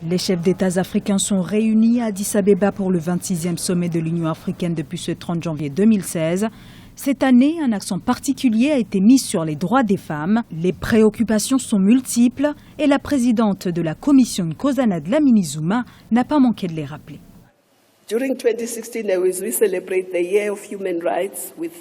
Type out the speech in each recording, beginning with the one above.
Les chefs d'État africains sont réunis à Addis Abeba pour le 26e sommet de l'Union africaine depuis ce 30 janvier 2016. Cette année, un accent particulier a été mis sur les droits des femmes. Les préoccupations sont multiples et la présidente de la commission, Nkosana Dlamini-Zuma, n'a pas manqué de les rappeler. During 2016, we celebrate the Year of Human Rights with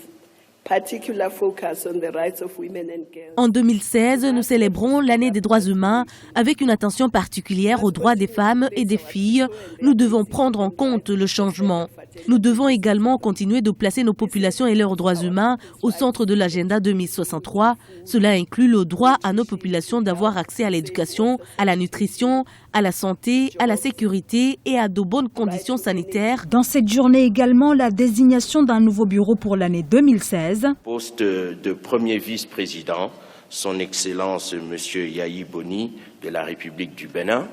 particular focus on the rights of women and girls. En 2016, nous célébrons l'année des droits humains avec une attention particulière aux droits des femmes et des filles. Nous devons prendre en compte le changement. Nous devons également continuer de placer nos populations et leurs droits humains au centre de l'agenda 2063. Cela inclut le droit à nos populations d'avoir accès à l'éducation, à la nutrition, à la santé, à la sécurité et à de bonnes conditions sanitaires. Dans cette journée également, la désignation d'un nouveau bureau pour l'année 2016. Poste de premier vice-président, son Excellence M. Yahi Boni de la République du Bénin.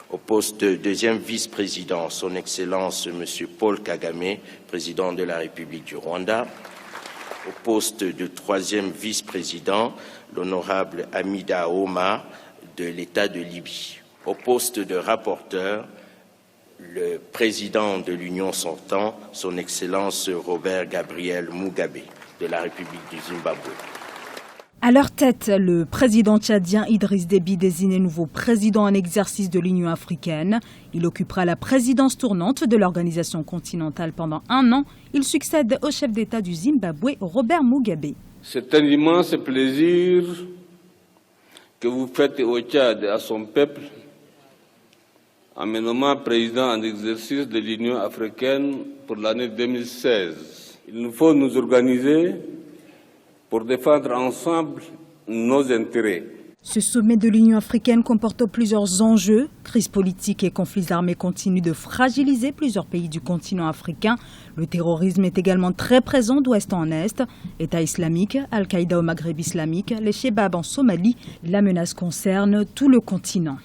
Au poste de deuxième vice-président, son Excellence M. Paul Kagame, président de la République du Rwanda. Au poste de troisième vice-président, l'honorable Hamida Omar de l'État de Libye. Au poste de rapporteur, le président de l'Union sortant, son Excellence Robert Gabriel Mugabe de la République du Zimbabwe. À leur tête, le président tchadien Idriss Déby désigné nouveau président en exercice de l'Union africaine. Il occupera la présidence tournante de l'organisation continentale pendant 1 an. Il succède au chef d'État du Zimbabwe, Robert Mugabe. C'est un immense plaisir que vous faites au Tchad et à son peuple en me nommant président en exercice de l'Union africaine pour l'année 2016. Il nous faut nous organiser pour défendre ensemble nos intérêts. Ce sommet de l'Union africaine comporte plusieurs enjeux. Crise politique et conflits armés continuent de fragiliser plusieurs pays du continent africain. Le terrorisme est également très présent d'ouest en est. État islamique, Al-Qaïda au Maghreb islamique, les Chebabs en Somalie. La menace concerne tout le continent.